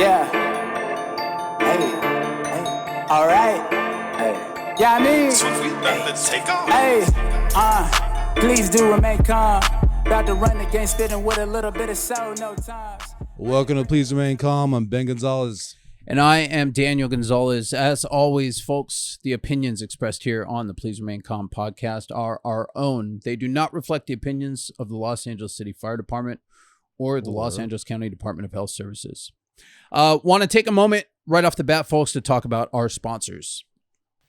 Yeah. Hey. All right. Hey. Yeah, I mean. So we about to take off. Hey. Please do remain calm. About to run the game, spitting with a little bit of soul, no times. Welcome to Please Remain Calm. I'm Ben Gonzalez. And I am Daniel Gonzalez. As always, folks, the opinions expressed here on the Please Remain Calm podcast are our own. They do not reflect the opinions of the Los Angeles City Fire Department or the Los Angeles County Department of Health Services. Want to take a moment right off the bat, folks, to talk about our sponsors.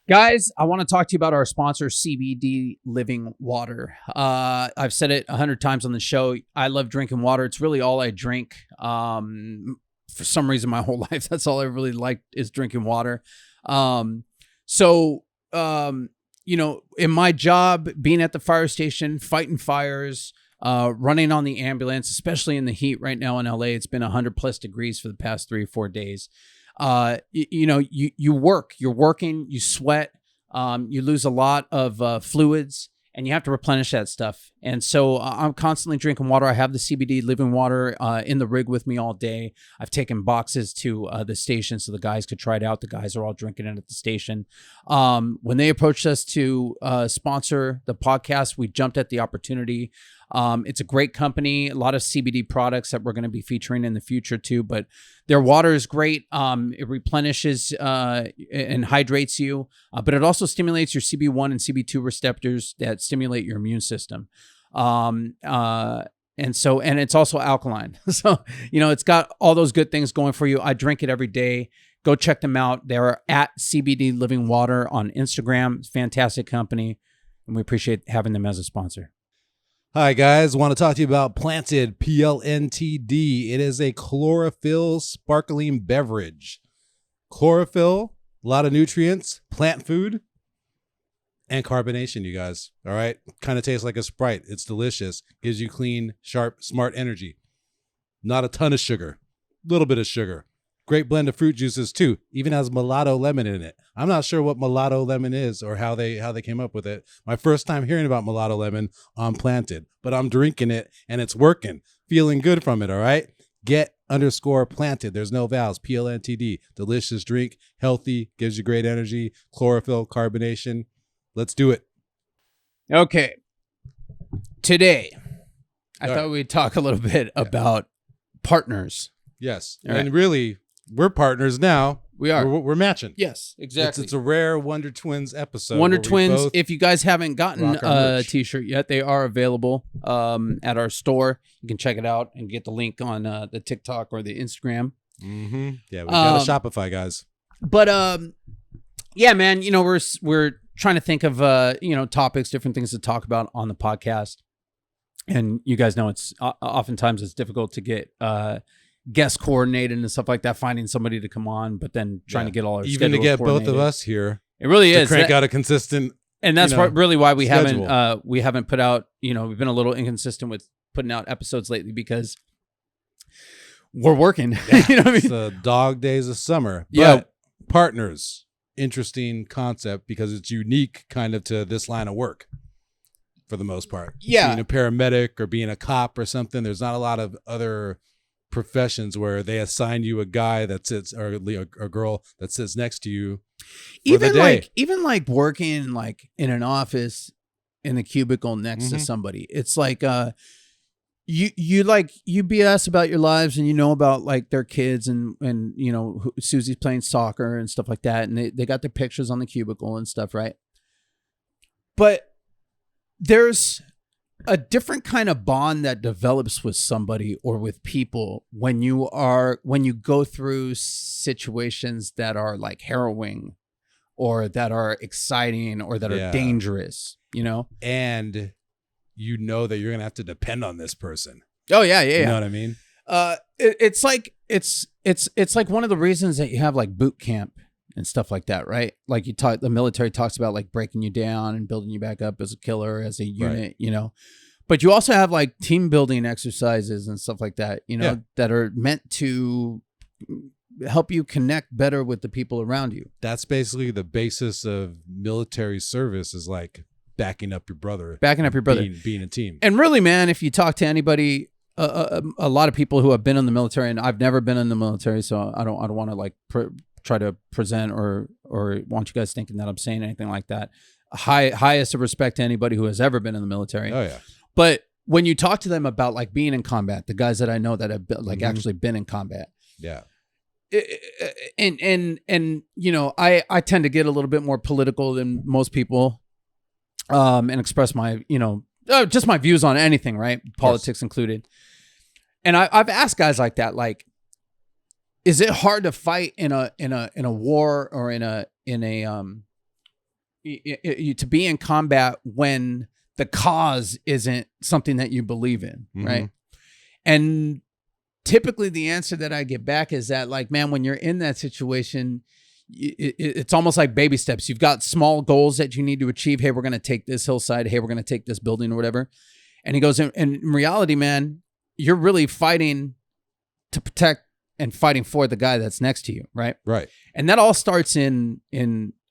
Guys, I want to talk to you about our sponsor, CBD Living Water. I've said it 100 times on the show. I love drinking water. It's really all I drink. For some reason, my whole life, that's all I really liked is drinking water. In my job, being at the fire station, fighting fires, running on the ambulance, especially in the heat right now in LA, it's been 100 plus degrees for the past 3 or 4 days. You work, you're working, you sweat, you lose a lot of fluids, and you have to replenish that stuff. And so I'm constantly drinking water. I have the CBD Living Water in the rig with me all day. I've taken boxes to the station so the guys could try it out. The guys are all drinking it at the station. When they approached us to sponsor the podcast, we jumped at the opportunity. It's a great company, a lot of CBD products that we're going to be featuring in the future too, but their water is great. It replenishes and hydrates you, but it also stimulates your CB1 and CB2 receptors that stimulate your immune system. And it's also alkaline. So, it's got all those good things going for you. I drink it every day. Go check them out. They're at CBD Living Water on Instagram. It's a fantastic company, and we appreciate having them as a sponsor. Hi, guys. Want to talk to you about Planted, PLNTD. It is a chlorophyll sparkling beverage. Chlorophyll, a lot of nutrients, plant food, and carbonation, you guys. All right? Kind of tastes like a Sprite. It's delicious. Gives you clean, sharp, smart energy. Not a ton of sugar. Little bit of sugar. Great blend of fruit juices, too. Even has mulatto lemon in it. I'm not sure what mulatto lemon is or how they came up with it. My first time hearing about mulatto lemon on Planted, but I'm drinking it and it's working. Feeling good from it, all right? Get_planted. There's no vowels. PLNTD. Delicious drink. Healthy. Gives you great energy. Chlorophyll, carbonation. Let's do it. Okay. Today, I thought we'd talk a little bit about partners. Yes. All and right. Really, we're partners now. We are. We're matching. Yes, exactly. It's a rare Wonder Twins episode. Wonder Twins, if you guys haven't gotten a merch. t-shirt yet, they are available at our store. You can check it out and get the link on the TikTok or the Instagram. Mm-hmm. Yeah, we got a Shopify, guys. But yeah, man, we're trying to think of topics, different things to talk about on the podcast. And you guys know it's oftentimes it's difficult to get guest coordinated and stuff like that, finding somebody to come on, but then trying to get all our even to get both of us here. It really is crank out a consistent, and that's really why we schedule. haven't put out. We've been a little inconsistent with putting out episodes lately because we're working. Yeah, you know what I mean? It's the dog days of summer. Yeah. But partners, interesting concept because it's unique kind of to this line of work for the most part. Yeah. Being a paramedic or being a cop or something, there's not a lot of other professions where they assign you a guy that sits or a girl that sits next to you for the day. Even working like in an office in the cubicle next to somebody. It's like you BS about your lives and about like their kids and Susie's playing soccer and stuff like that, and they got their pictures on the cubicle and stuff, right? But there's a different kind of bond that develops with somebody or with people when you go through situations that are like harrowing or that are exciting or that are dangerous, and that you're going to have to depend on this person. Oh yeah. You know what I mean? It's like one of the reasons that you have like boot camp and stuff like that, right? Like the military talks about like breaking you down and building you back up as a killer, as a unit, but you also have like team building exercises and stuff like that, that are meant to help you connect better with the people around you. That's basically the basis of military service, is like backing up your brother. Being a team. And And really, man, if you talk to anybody a lot of people who have been in the military, and I've never been in the military, so I don't want to like try to present or want you guys thinking that I'm saying anything like that. Highest of respect to anybody who has ever been in the military. Oh yeah. But when you talk to them about like being in combat, the guys that I know that have been, like actually been in combat, Yeah. And you know, I tend to get a little bit more political than most people, and express my, you know, just my views on anything, right? Politics included. And I've asked guys like that, like, is it hard to fight in a war or to be in combat when the cause isn't something that you believe in, right? And typically the answer that I get back is that, like, man, when you're in that situation, it's almost like baby steps. You've got small goals that you need to achieve. Hey, we're going to take this hillside. Hey, we're going to take this building or whatever. And he goes, and in reality, man, you're really fighting to protect and fighting for the guy that's next to you, right? Right. And that all starts in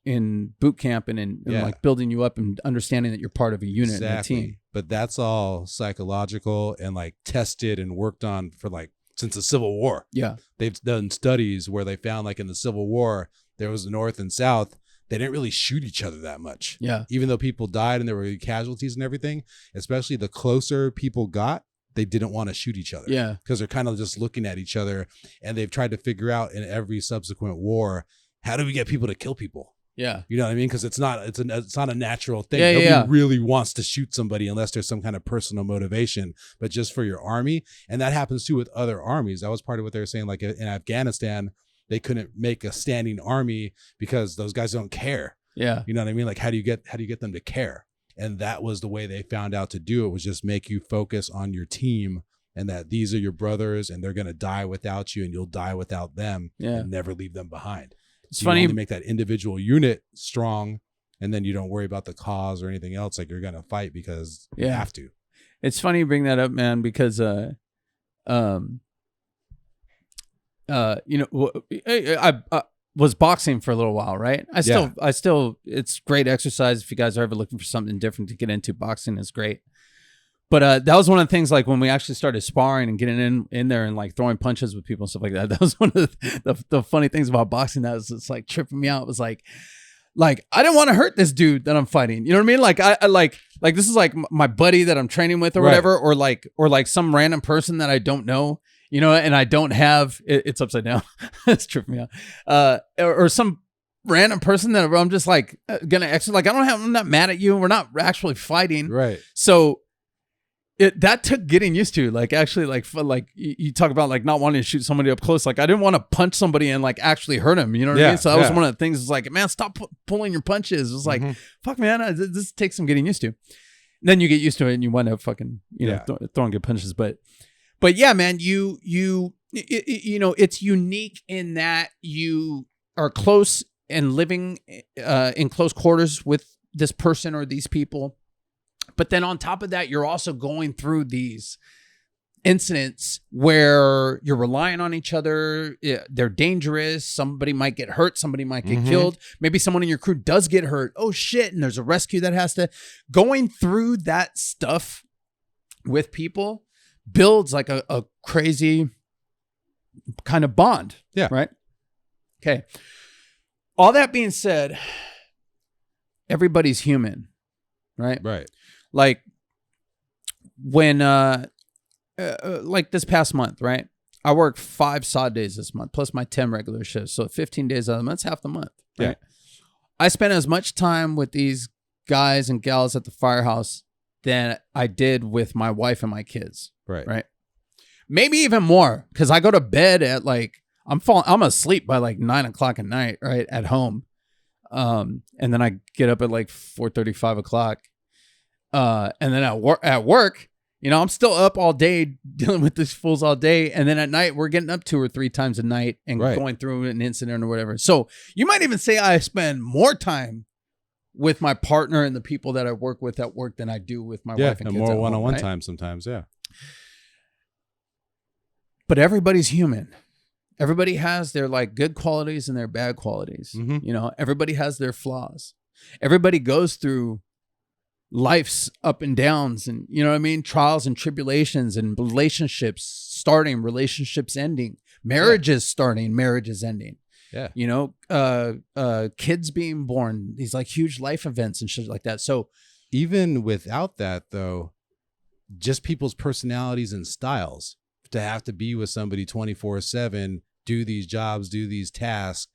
boot camp and in like building you up and understanding that you're part of a unit and a team. But that's all psychological and like tested and worked on for like since the Civil War. Yeah. They've done studies where they found like in the Civil War, there was the North and South. They didn't really shoot each other that much. Yeah. Even though people died and there were casualties and everything, especially the closer people got, they didn't want to shoot each other. Yeah. Because they're kind of just looking at each other, and they've tried to figure out in every subsequent war, how do we get people to kill people? Yeah. You know what I mean? Because it's not a natural thing. Nobody really wants to shoot somebody unless there's some kind of personal motivation, but just for your army. And that happens too with other armies. That was part of what they were saying. Like in Afghanistan, they couldn't make a standing army because those guys don't care. Yeah. You know what I mean? Like how do you get them to care? And that was the way they found out to do it, was just make you focus on your team and that these are your brothers and they're going to die without you and you'll die without them and never leave them behind. It's funny. You only make that individual unit strong, and then you don't worry about the cause or anything else. Like you're going to fight because you have to. It's funny you bring that up, man, because, you know, I was boxing for a little while, right? I still, it's great exercise. If you guys are ever looking for something different to get into, boxing is great. But that was one of the things, like when we actually started sparring and getting in there and like throwing punches with people and stuff like that. That was one of the funny things about boxing that was just like tripping me out. It was like I didn't want to hurt this dude that I'm fighting. You know what I mean? Like I like this is like my buddy that I'm training with or whatever, or like some random person that I don't know, you know, and I don't have it's upside down. It's tripping me out. Or some random person that I'm just like gonna exercise. Like I'm not mad at you. We're not actually fighting. Right. So that took getting used to. Like actually, like you talk about like not wanting to shoot somebody up close. Like I didn't want to punch somebody and like actually hurt him. You know what I mean? So that was one of the things. It's like, man, stop pulling your punches. It was like, fuck, man, this takes some getting used to. And then you get used to it and you wind up fucking, you know, throwing good punches. But yeah, man, you know, it's unique in that you are close and living in close quarters with this person or these people. But then on top of that, you're also going through these incidents where you're relying on each other. They're dangerous. Somebody might get hurt. Somebody might get killed. Maybe someone in your crew does get hurt. Oh, shit. And there's a rescue that has to. Going through that stuff with people builds like a crazy kind of bond. Yeah. Right? Okay. All that being said, everybody's human. Right? Right. Like when, like this past month, right? I worked 5 sod days this month, plus my 10 regular shifts. So 15 days out of the month, that's half the month. Right? Yeah. I spent as much time with these guys and gals at the firehouse than I did with my wife and my kids. Right. Right. Maybe even more, because I go to bed at like, I'm asleep by like 9 o'clock at night, right? At home. And then I get up at like 4:30, 5 o'clock. And then at work, you know, I'm still up all day dealing with these fools all day. And then at night, we're getting up 2 or 3 times a night and going through an incident or whatever. So you might even say I spend more time with my partner and the people that I work with at work than I do with my wife and kids. More one-on-one time sometimes. Yeah. But everybody's human. Everybody has their like good qualities and their bad qualities. You know, everybody has their flaws. Everybody goes through life's up and downs, and you know what I mean, trials and tribulations, and relationships starting, relationships ending, marriages starting, marriages ending. Yeah. You know, kids being born, these like huge life events and shit like that. So even without that though, just people's personalities and styles, to have to be with somebody 24/7, do these jobs, do these tasks,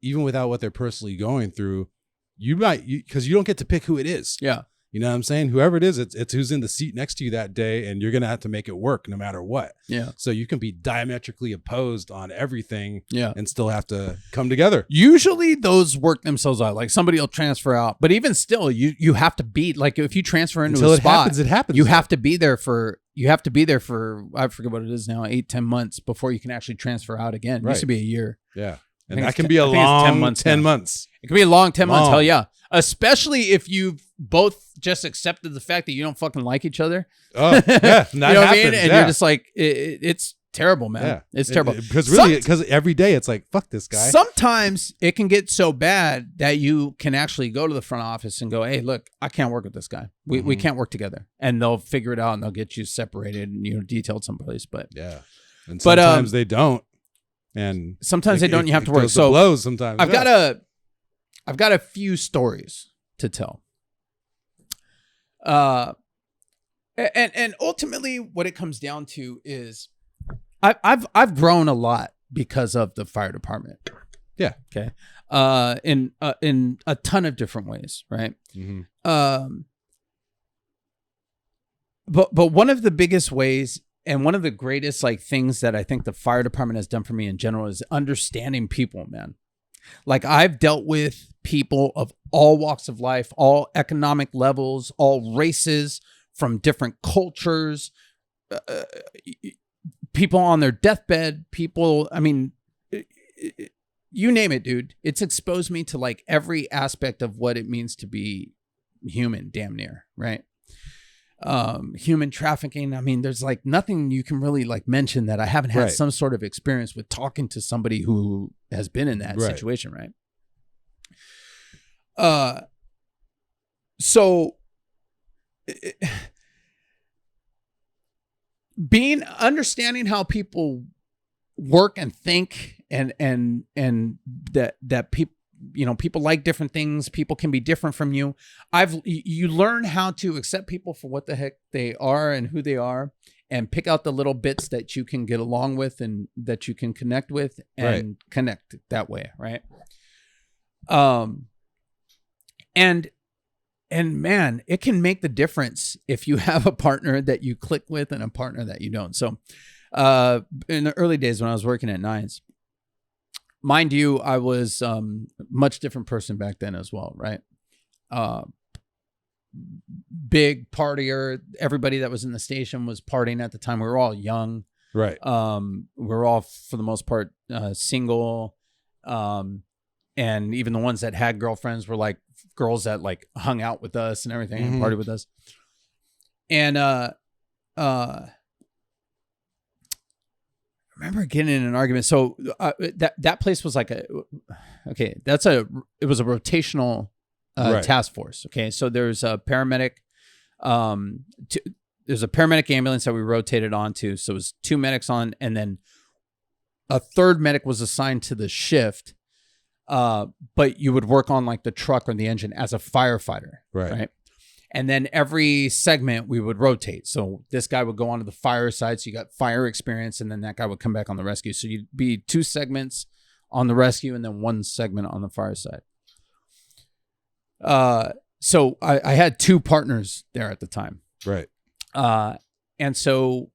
even without what they're personally going through, because you don't get to pick who it is. yeah. You know what I'm saying? Whoever it is, it's who's in the seat next to you that day, and you're going to have to make it work no matter what. Yeah. So you can be diametrically opposed on everything, Yeah. and still have to come together. Usually those work themselves out. Like somebody will transfer out, but even still, you have to be like, if you transfer into Until a it spot, happens, it happens. you have to be there for I forget what it is now, 8-10 months before you can actually transfer out again. It used to be a year. Yeah. I And think that it's can te- be a I think it's long 10 months 10 now. months. It could be a long 10 months. Long. Hell yeah. Especially if you've both just accepted the fact that you don't fucking like each other. Oh, yeah. You know what I mean? And yeah. you're just like, it's terrible, man. Yeah. It's terrible. Because every day it's like, fuck this guy. Sometimes it can get so bad that you can actually go to the front office and go, hey, look, I can't work with this guy. We can't work together. And they'll figure it out and they'll get you separated and, you know, detailed someplace. But yeah. And sometimes they don't. And sometimes they don't. You have to work. So So blows sometimes. I've got a few stories to tell. And ultimately what it comes down to is I've grown a lot because of the fire department. Yeah. Okay. In a ton of different ways, right? Mm-hmm. But one of the biggest ways and one of the greatest like things that I think the fire department has done for me in general is understanding people, man. Like I've dealt with people of all walks of life, all economic levels, all races, from different cultures, people on their deathbed, people, I mean, you name it, dude. It's exposed me to like every aspect of what it means to be human, damn near, right? Human trafficking. I mean, there's like nothing you can really like mention that I haven't had some sort of experience with talking to somebody who has been in that situation, right? So understanding how people work and think and that people, you know, people like different things. People can be different from you. You learn how to accept people for what the heck they are and who they are, and pick out the little bits that you can get along with and that you can connect with and connect that way. Right. And man, it can make the difference if you have a partner that you click with and a partner that you don't. So, in the early days when I was working at Nines, mind you, I was much different person back then as well, right? Big partier. Everybody that was in the station was partying at the time. We were all young, right? We were all, for the most part, single, and even the ones that had girlfriends were like girls that like hung out with us and everything and partied with us. And I remember getting in an argument. So that place was like it was a rotational task force. Okay. So there's a paramedic, there's a paramedic ambulance that we rotated onto. So it was 2 medics on, and then a third medic was assigned to the shift. But you would work on like the truck or the engine as a firefighter. Right. And then every segment we would rotate. So this guy would go onto the fire side. So you got fire experience, and then that guy would come back on the rescue. So you'd be 2 segments on the rescue and then 1 segment on the fire side. So I had 2 partners there at the time. Right. And so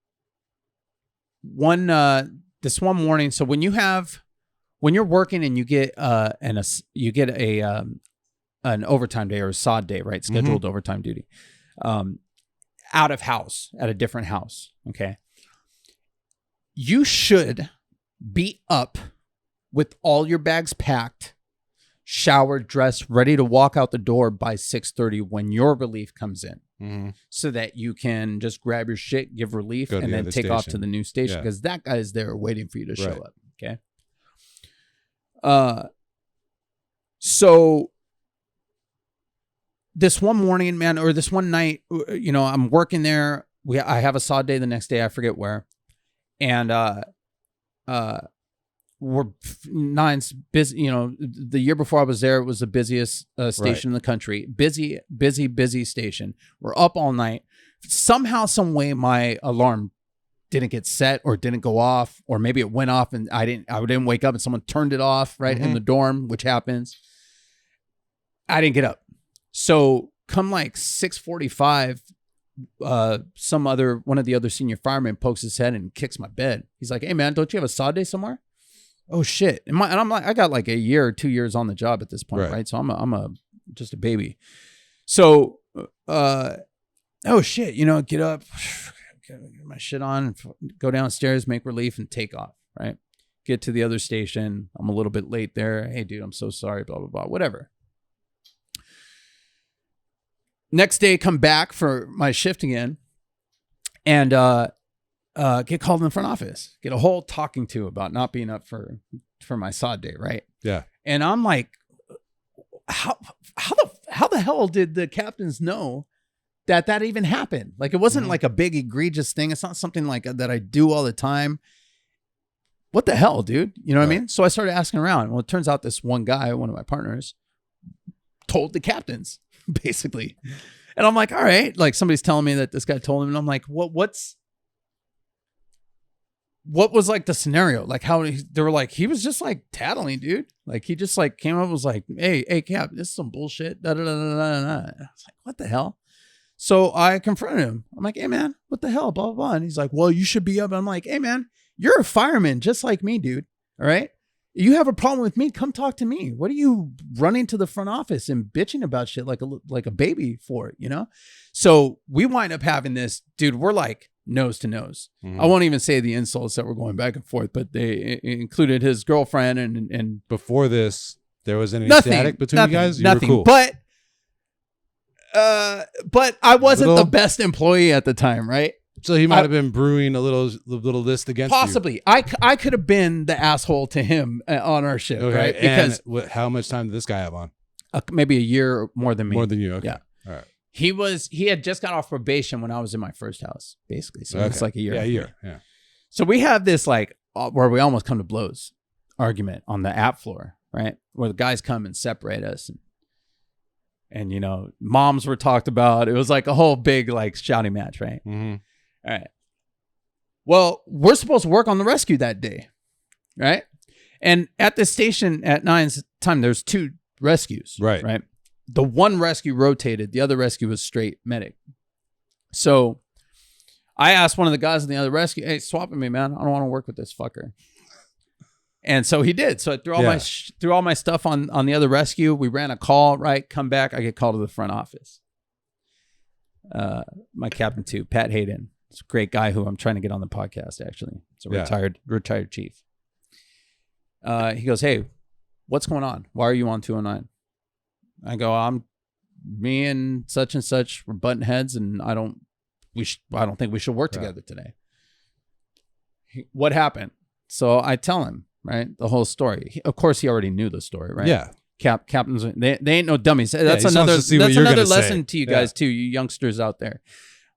this one morning, so when you're working and you get an overtime day or a sod day, right? Scheduled overtime duty, out of house at a different house. Okay. You should be up with all your bags packed, showered, dressed, ready to walk out the door by 6:30 when your relief comes in, so that you can just grab your shit, give relief, and then take off to the new station, because that guy is there waiting for you to show up. Okay. So this one morning, man, or this one night, you know, I'm working there. I have a sod day the next day. I forget where. And we're Nine's busy. You know, the year before I was there, it was the busiest station in the country. Busy station. We're up all night. Somehow, some way, my alarm didn't get set or didn't go off, or maybe it went off and I didn't wake up and someone turned it off right in the dorm, which happens. I didn't get up. So come like 6:45, one of the other senior firemen pokes his head and kicks my bed. He's like, "Hey man, don't you have a sod day somewhere?" Oh shit. And I'm like, I got like a year or 2 years on the job at this point, right? So I'm just a baby. So oh shit, you know, get up, get my shit on, go downstairs, make relief, and take off, right? Get to the other station. I'm a little bit late there. Hey dude, I'm so sorry, blah, blah, blah, whatever. Next day, come back for my shift again and get called in the front office. Get a whole talking to about not being up for my sod day, right? Yeah. And I'm like, how the hell did the captains know that even happened? Like, it wasn't like a big egregious thing. It's not something like that I do all the time. What the hell, dude? You know what I mean? So I started asking around. Well, it turns out this one guy, one of my partners, told the captains, basically. And I'm like, all right. Like, somebody's telling me that this guy told him. And I'm like, what was like the scenario? Like, they were like, he was just like tattling, dude. Like, he just like came up and was like, hey, Cap, this is some bullshit. Da, da, da, da, da, da. I was like, what the hell? So I confronted him. I'm like, hey, man, what the hell? Blah, blah, blah. And he's like, well, you should be up. And I'm like, hey, man, you're a fireman just like me, dude. All right. You have a problem with me? Come talk to me. What are you running to the front office and bitching about shit like a baby for it, you know? So we wind up having this, dude, we're like nose to nose. I won't even say the insults that were going back and forth, but they included his girlfriend and before this, there was any nothing, static between you guys? You were cool. But I wasn't the best employee at the time, right? So he might have been brewing a little list against possibly. you. I could have been the asshole to him on our shift, right? Because how much time did this guy have on? Maybe a year more than me. More than you, okay. Yeah. All right. He had just got off probation when I was in my first house, basically. So it's like a year. Yeah, a year. Yeah. So we have this like where we almost come to blows argument on the app floor, right? Where the guys come and separate us. And you know, moms were talked about. It was like a whole big like shouting match, right? Mm-hmm. All right. Well, we're supposed to work on the rescue that day, right? And at the station at 9's time, there's 2 rescues, right? The one rescue rotated. The other rescue was straight medic. So I asked one of the guys in the other rescue, hey, swap with me, man. I don't want to work with this fucker. And so he did. So I threw all my stuff on the other rescue. We ran a call, right? Come back. I get called to the front office. My captain too, Pat Hayden. It's a great guy who I'm trying to get on the podcast, actually. It's a retired chief. He goes, hey, what's going on? Why are you on 209? I go, me and such, we're butting heads, and I don't think we should work together today. What happened? So I tell him, right, the whole story. Of course, he already knew the story, right? Yeah. Captains, they ain't no dummies. That's another lesson to you guys too, you youngsters out there.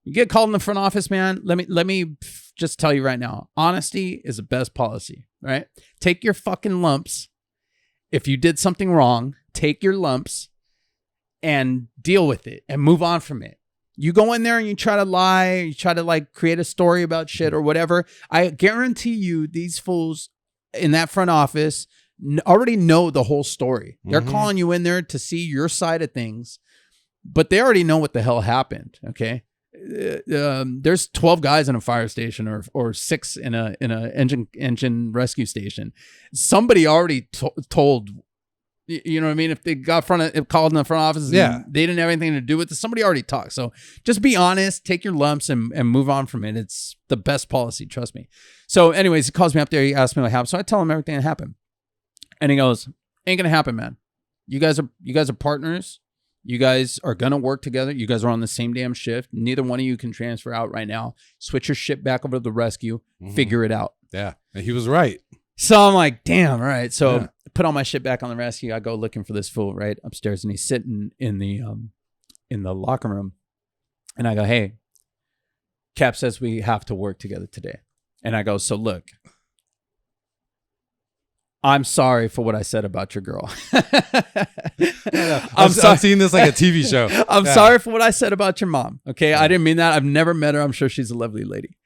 You get called in the front office, man. Let me just tell you right now. Honesty is the best policy, right? Take your fucking lumps. If you did something wrong, take your lumps and deal with it and move on from it. You go in there and you try to lie, you try to like create a story about shit or whatever. I guarantee you these fools in that front office already know the whole story. They're calling you in there to see your side of things, but they already know what the hell happened. Okay. There's 12 guys in a fire station or 6 in a engine rescue station. Somebody already told, you know what I mean? If they got called in the front office, and they didn't have anything to do with it. Somebody already talked. So just be honest, take your lumps and move on from it. It's the best policy. Trust me. So anyways, he calls me up there. He asks me what happened. So I tell him everything that happened. And he goes, ain't going to happen, man. You guys are partners. You guys are going to work together. You guys are on the same damn shift. Neither one of you can transfer out right now. Switch your shit back over to the rescue. Figure it out. Yeah. And he was right. So I'm like, damn, all right. So I put all my shit back on the rescue. I go looking for this fool right upstairs, and he's sitting in the in the locker room, and I go, "Hey, Cap says we have to work together today," and I go, "So look, I'm sorry for what I said about your girl. I'm seeing this like a TV show. I'm sorry for what I said about your mom. Okay, I didn't mean that. I've never met her. I'm sure she's a lovely lady.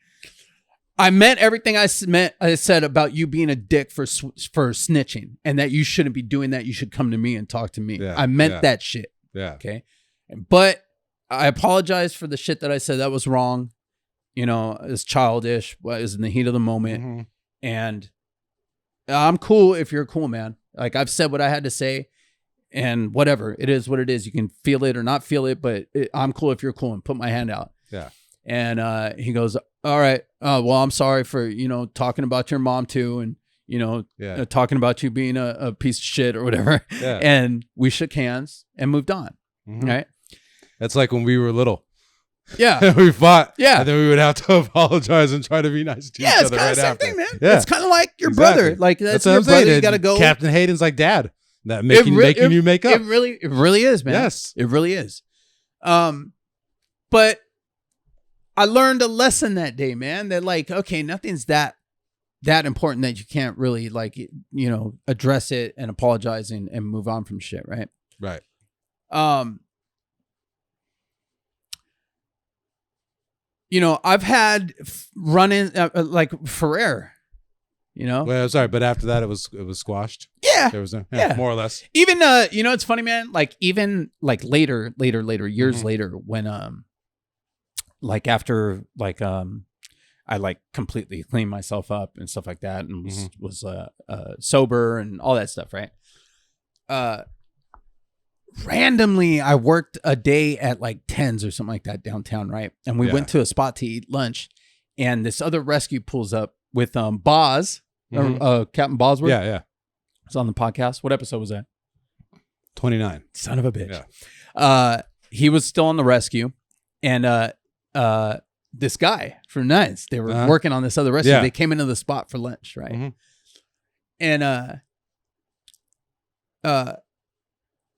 I meant everything I said about you being a dick for snitching, and that you shouldn't be doing that. You should come to me and talk to me. I meant that shit. Yeah. Okay, but I apologize for the shit that I said. That was wrong. You know, it's childish. It was in the heat of the moment, and I'm cool if you're cool, man. Like, I've said what I had to say, and whatever. It is what it is. You can feel it or not feel it, but I'm cool if you're cool, and put my hand out. Yeah. And he goes, all right. Well, I'm sorry for, talking about your mom too. And, talking about you being a piece of shit or whatever. Yeah. And we shook hands and moved on. Right. That's like when we were little. Yeah. We fought. Yeah. And then we would have to apologize and try to be nice to each other. It's kind of the same thing, man. Yeah. It's kind of like your brother. Like, that's your what I'm brother. saying. You got to go. Captain Hayden's like dad. That making you make up. It really is, man. Yes. It really is. But I learned a lesson that day, man, that like, okay, nothing's that important that you can't really address it and apologize and move on from shit. Right. Right. I've had run-in like Ferrer, Well, sorry, but after that it was squashed. Yeah. There was more or less. Even it's funny, man, like even like later years later when after I like completely cleaned myself up and stuff like that and was sober and all that stuff, right? Randomly I worked a day at like 10s or something like that downtown, right? And we went to a spot to eat lunch, and this other rescue pulls up with Boz, Captain Bosworth. Yeah. It's on the podcast. What episode was that? 29. Son of a bitch. Yeah. He was still on the rescue, and this guy from Nice, they were working on this other rescue. Yeah. They came into the spot for lunch, right? And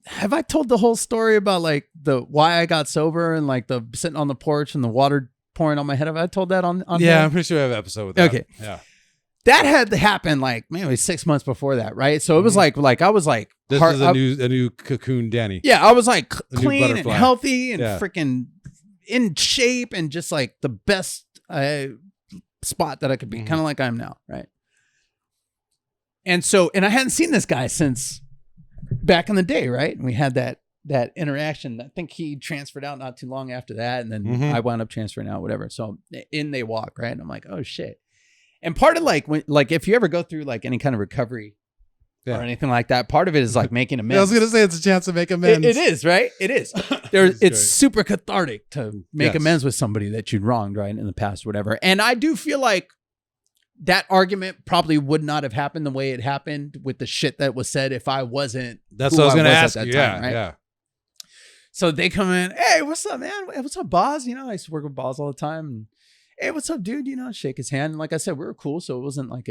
have I told the whole story about like why I got sober and like the sitting on the porch and the water pouring on my head? Have I told that on Yeah, here? I'm pretty sure I have an episode with that. Okay. Yeah. That had to happen like maybe 6 months before that, right? So it was like I was like This is a new cocoon Danny. Yeah, I was like new clean and butterfly. healthy and freaking in shape and just like the best spot that I could be, kind of like I am now, right? And I hadn't seen this guy since back in the day, right? And we had that interaction. I think he transferred out not too long after that, and then I wound up transferring out, whatever. So in they walk, right? And I'm like, oh shit. And part of if you ever go through like any kind of recovery or anything like that, part of it is like making amends. I was gonna say it's a chance to make amends. It is, right? It is. It's super cathartic to make amends with somebody that you'd wronged, right, in the past, or whatever. And I do feel like that argument probably would not have happened the way it happened with the shit that was said if I wasn't. That's what I was going to ask at you. that time, right? Yeah. So they come in, hey, what's up, man? Hey, what's up, Boz? I used to work with Boz all the time. And, hey, what's up, dude? Shake his hand. And like I said, we were cool. So it wasn't like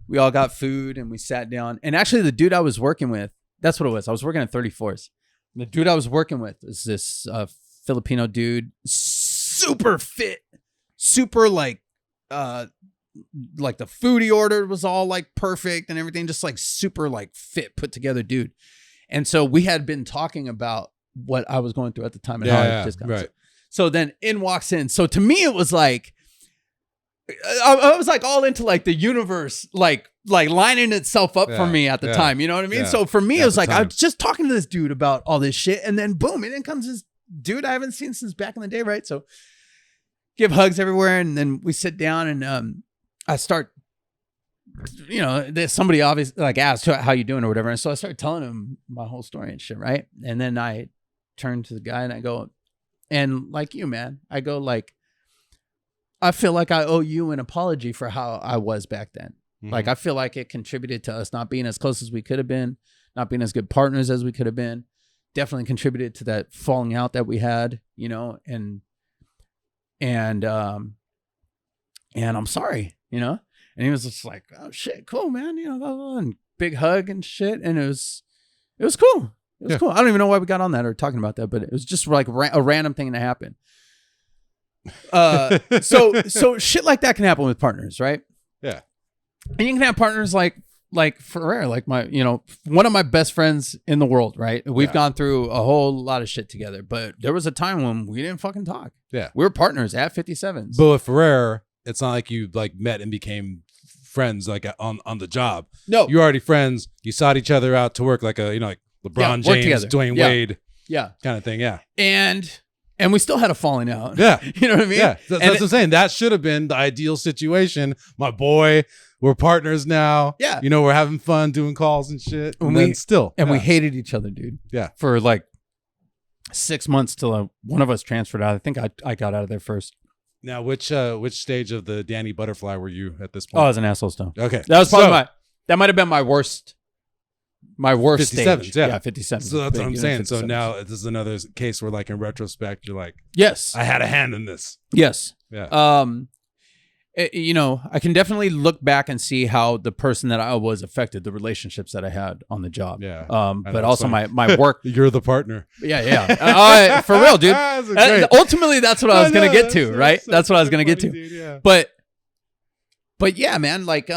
we all got food and we sat down. And actually the dude I was working with, that's what it was. I was working at 34th. The dude I was working with is this Filipino dude, super fit, super like the food he ordered was all like perfect and everything, just like super like fit, put together dude. And so we had been talking about what I was going through at the time and how I just got right. So then in walks in. So to me, it was like, I was like all into like the universe, like lining itself up for me at the time. You know what I mean? Yeah. So for me, it was like, I time. was just talking to this dude about all this shit. And then boom, and then comes this dude I haven't seen since back in the day. Right. So give hugs everywhere. And then we sit down and, I start, somebody obviously like asked how you doing or whatever. And so I started telling him my whole story and shit. Right. And then I turned to the guy and I go, and like you, man, I go like, I feel like I owe you an apology for how I was back then. Like, I feel like it contributed to us not being as close as we could have been, not being as good partners as we could have been. Definitely contributed to that falling out that we had, and I'm sorry, and he was just like, oh shit, cool, man, and big hug and shit. And it was cool. It was cool. I don't even know why we got on that or talking about that, but it was just like a random thing to happen. So shit like that can happen with partners, right? Yeah. And you can have partners like Ferrer, like one of my best friends in the world, right? We've gone through a whole lot of shit together, but there was a time when we didn't fucking talk. Yeah. We were partners at 57s. But with Ferrer, it's not like you like met and became friends like on the job. No. You're already friends. You sought each other out to work like like LeBron James, Dwayne Wade. Yeah. Kind of thing. Yeah. And we still had a falling out. Yeah. You know what I mean? Yeah. That's what I'm saying. That should have been the ideal situation. My boy, we're partners now. Yeah. We're having fun doing calls and shit. And we hated each other, dude. Yeah. For like 6 months till one of us transferred out. I think I got out of there first. Now, which stage of the Danny Butterfly were you at this Oh, I point? was an asshole stone. Okay. That was probably that might have been my worst 57s, stage. yeah. 57. So that's what I'm saying. 57s. So now this is another case where, like, in retrospect, you're like, yes, I had a hand in this. Yes. Yeah. I can definitely look back and see how the person that I was affected the relationships that I had on the job. Yeah. But also my work. You're the partner. Yeah. For real, dude. Ultimately, that's what I was going to get to, right? That's what I was going to get to. Dude, yeah. But yeah, man, like,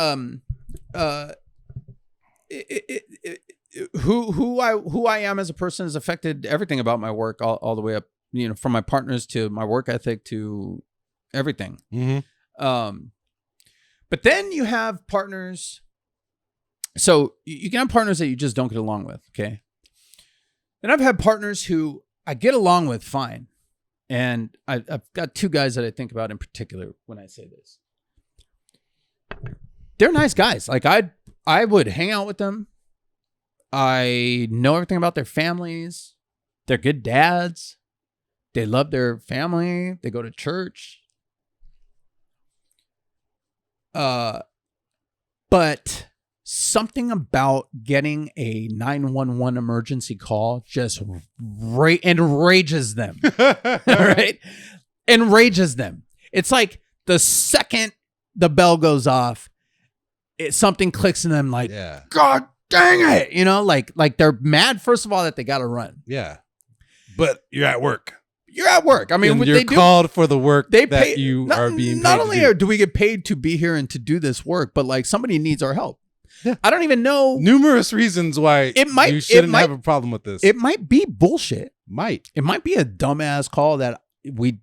who I am as a person has affected everything about my work all the way up, from my partners to my work ethic to everything. Mm-hmm. But then you have partners. So you can have partners that you just don't get along with. Okay. And I've had partners who I get along with fine. And I've got two guys that I think about in particular when I say this. They're nice guys. Like I would hang out with them. I know everything about their families. They're good dads. They love their family. They go to church. But something about getting a 911 emergency call just enrages them. Right? Enrages them. It's like the second the bell goes off, something clicks in them like, God dang it. Like they're mad, first of all, that they got to run. Yeah. But you're at work. You're at work. I mean, and you're called for the work that you are being paid. Not only do we get paid to be here and to do this work, but like somebody needs our help. Yeah. I don't even know numerous reasons why you shouldn't have a problem with this. It might be bullshit. It might be a dumbass call that we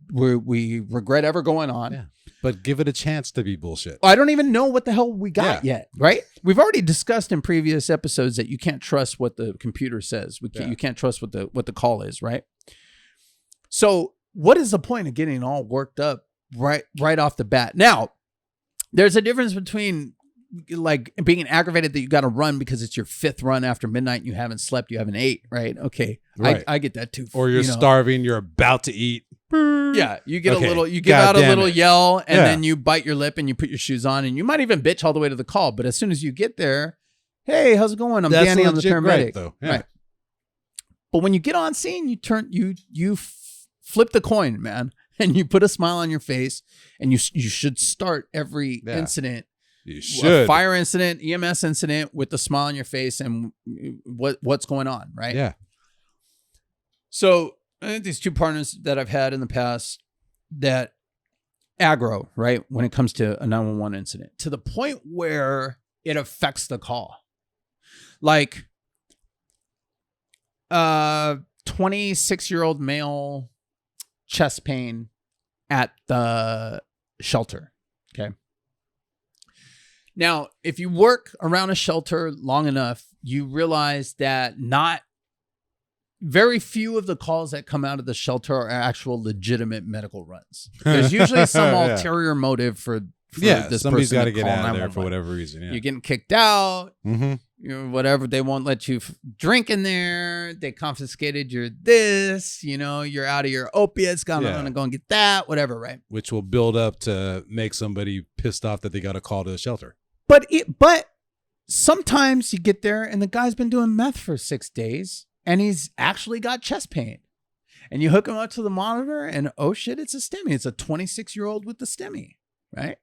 regret ever going on. Yeah. But give it a chance to be bullshit. I don't even know what the hell we got yet, right? We've already discussed in previous episodes that you can't trust what the computer says. You can't trust what the call is, right? So what is the point of getting all worked up right off the bat? Now, there's a difference between like being aggravated that you got to run because it's your fifth run after midnight and you haven't slept, you haven't ate, right? Okay. Right. I get that too. Or you're starving, you're about to eat. Yeah, you get you give out a little yell and then you bite your lip and you put your shoes on and you might even bitch all the way to the call. But as soon as you get there, hey, how's it going? I'm Danny, I'm the paramedic. Though. Yeah. Right. But when you get on scene, you flip the coin, man, and you put a smile on your face, and you should start every incident. You should. A fire incident, EMS incident with the smile on your face and what's going on, right? Yeah. So I think these two partners that I've had in the past that aggro, right, when it comes to a 911 incident, to the point where it affects the call. Like 26-year-old male chest pain at the shelter. Okay. Now, if you work around a shelter long enough, you realize that not very few of the calls that come out of the shelter are actual legitimate medical runs. There's usually some ulterior motive for this somebody's got to get out of there for whatever reason. Yeah. You're getting kicked out. Mm-hmm. Whatever. They won't let you drink in there. They confiscated your this. You're out of your opiates. I'm gonna go and get that. Whatever. Right. Which will build up to make somebody pissed off that they got a call to the shelter. But sometimes you get there and the guy's been doing meth for 6 days and he's actually got chest pain. And you hook him up to the monitor and oh shit, it's a STEMI. It's a 26-year-old with the STEMI, right?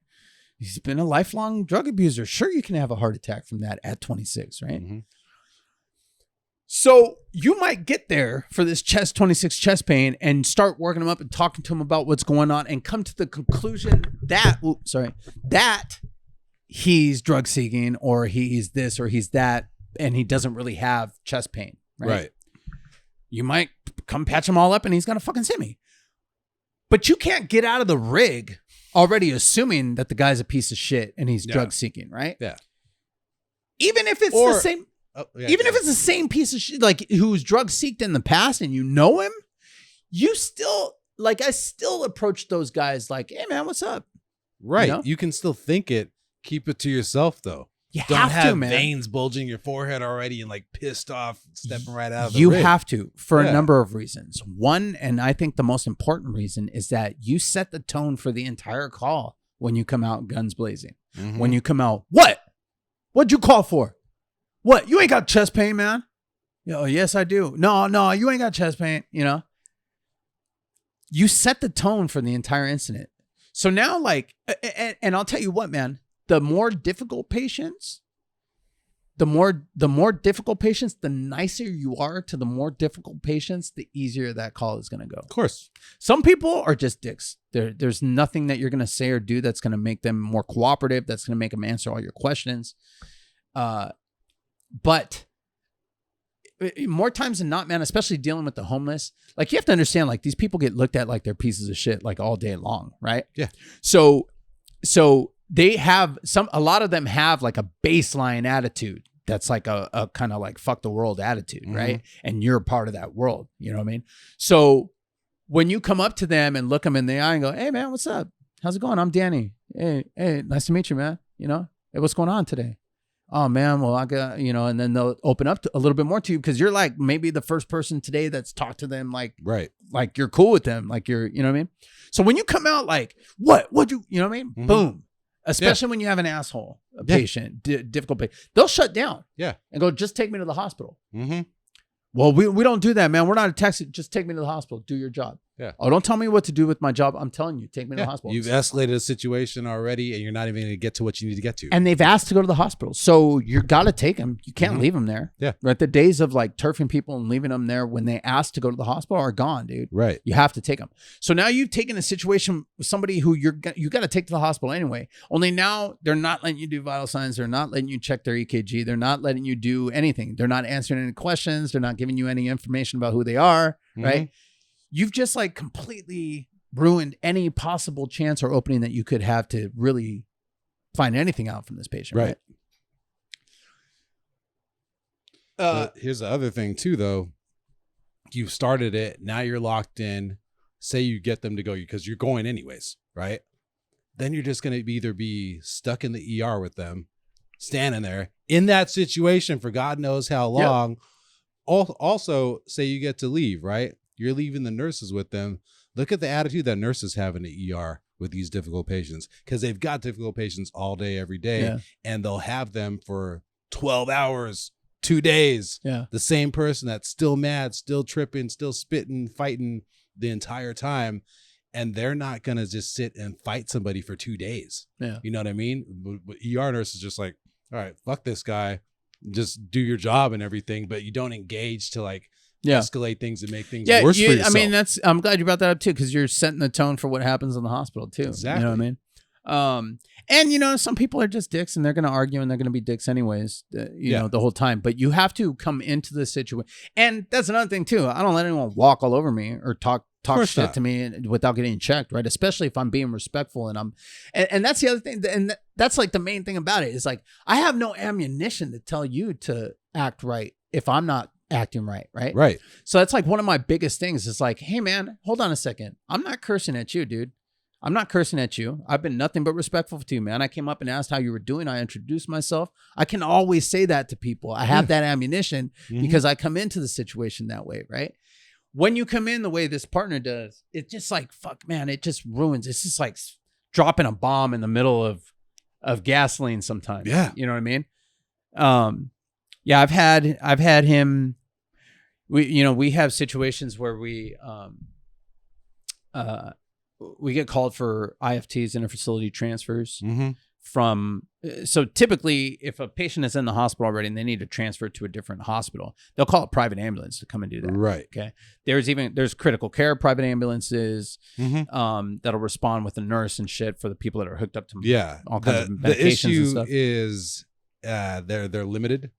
He's been a lifelong drug abuser. Sure, you can have a heart attack from that at 26, right? Mm-hmm. So you might get there for this chest 26 chest pain and start working him up and talking to him about what's going on and come to the conclusion that that he's drug seeking or he's this or he's that and he doesn't really have chest pain. Right. You might come patch him all up and he's going to fucking see me. But you can't get out of the rig already assuming that the guy's a piece of shit and he's drug seeking, right? Yeah. Even if it's the same... Even if it's the same piece of shit, like who's drug seeked in the past and you know him, you still, like, I still approach those guys like, hey man, what's up? Right. You know? You can still think it. Keep it to yourself though. You Don't have man. veins bulging your forehead already and like pissed off, stepping right out of the You rig. have to for a number of reasons. One, and I think the most important reason is that you set the tone for the entire call when you come out guns blazing. Mhm. When you come out, what'd you call for? What? You ain't got chest pain, man? Oh, yes, I do. No, you ain't got chest pain. You know, you set the tone for the entire incident. So now, like, and I'll tell you what, man, the more difficult patients, the nicer you are to the more difficult patients, the easier that call is going to go. Of course. Some people are just dicks. There's nothing that you're going to say or do that's going to make them more cooperative. That's going to make them answer all your questions. But more times than not, man, especially dealing with the homeless, like you have to understand, like these people get looked at like they're pieces of shit, like all day long. Right. Yeah. So they have a lot of them have like a baseline attitude. That's like a kind of like fuck the world attitude. Right. And you're a part of that world. You know what I mean? So when you come up to them and look them in the eye and go, hey man, what's up? How's it going? I'm Danny. Hey, nice to meet you, man. You know, hey, what's going on today? Oh man, well I got, you know, and then they'll open up a little bit more to you because you're like maybe the first person today that's talked to them like you're cool with them, like you're, you know what I mean? So when you come out like what you know what I mean? Boom. Especially when you have an asshole, a patient, difficult patient, they'll shut down. Yeah. And go, just take me to the hospital. Well, we don't do that, man. We're not a taxi. Just take me to the hospital. Do your job. Yeah. Oh, don't tell me what to do with my job. I'm telling you, take me to the hospital. You've escalated a situation already, and you're not even going to get to what you need to get to. And they've asked to go to the hospital, so you got to take them. You can't leave them there. Yeah. Right. The days of like turfing people and leaving them there when they ask to go to the hospital are gone, dude. Right. You have to take them. So now you've taken a situation with somebody who you got to take to the hospital anyway. Only now they're not letting you do vital signs. They're not letting you check their EKG. They're not letting you do anything. They're not answering any questions. They're not giving you any information about who they are. Right. You've just like completely ruined any possible chance or opening that you could have to really find anything out from this patient. Right. Here's the other thing too, though. You've started it. Now you're locked in. Say you get them to go because you're going anyways, right? Then you're just going to either be stuck in the ER with them, standing there in that situation for God knows how long. Yep. Also, say you get to leave, right? You're leaving the nurses with them. Look at the attitude that nurses have in the ER with these difficult patients because they've got difficult patients all day, every day, and they'll have them for 12 hours, 2 days. Yeah. The same person that's still mad, still tripping, still spitting, fighting the entire time. And they're not going to just sit and fight somebody for 2 days. Yeah. You know what I mean? But ER nurse is just like, all right, fuck this guy. Just do your job and everything. But you don't engage to like, escalate things and make things worse for yourself. I mean, I'm glad you brought that up too, because you're setting the tone for what happens in the hospital too. Exactly. You know what I mean? And you know, some people are just dicks and they're going to argue and they're going to be dicks anyways, you know, the whole time. But you have to come into the situation. And that's another thing too. I don't let anyone walk all over me or talk shit to me without getting checked, right? Especially if I'm being respectful and that's the other thing. And that's like the main thing about it is like, I have no ammunition to tell you to act right if I'm not acting right. Right. So that's like one of my biggest things is like, hey man, hold on a second. I'm not cursing at you, dude. I'm not cursing at you. I've been nothing but respectful to you, man. I came up and asked how you were doing. I introduced myself. I can always say that to people. I have that ammunition because I come into the situation that way, right? When you come in the way this partner does, it's just like, fuck, man, it just ruins. It's just like dropping a bomb in the middle of gasoline sometimes. Yeah. You know what I mean? Yeah, I've had him. We have situations where we get called for IFTs, interfacility transfers, from. So typically, if a patient is in the hospital already and they need to transfer to a different hospital, they'll call a private ambulance to come and do that. Right. Okay. There's critical care private ambulances that'll respond with a nurse and shit for the people that are hooked up to all kinds of medications the issue and stuff. is they're limited.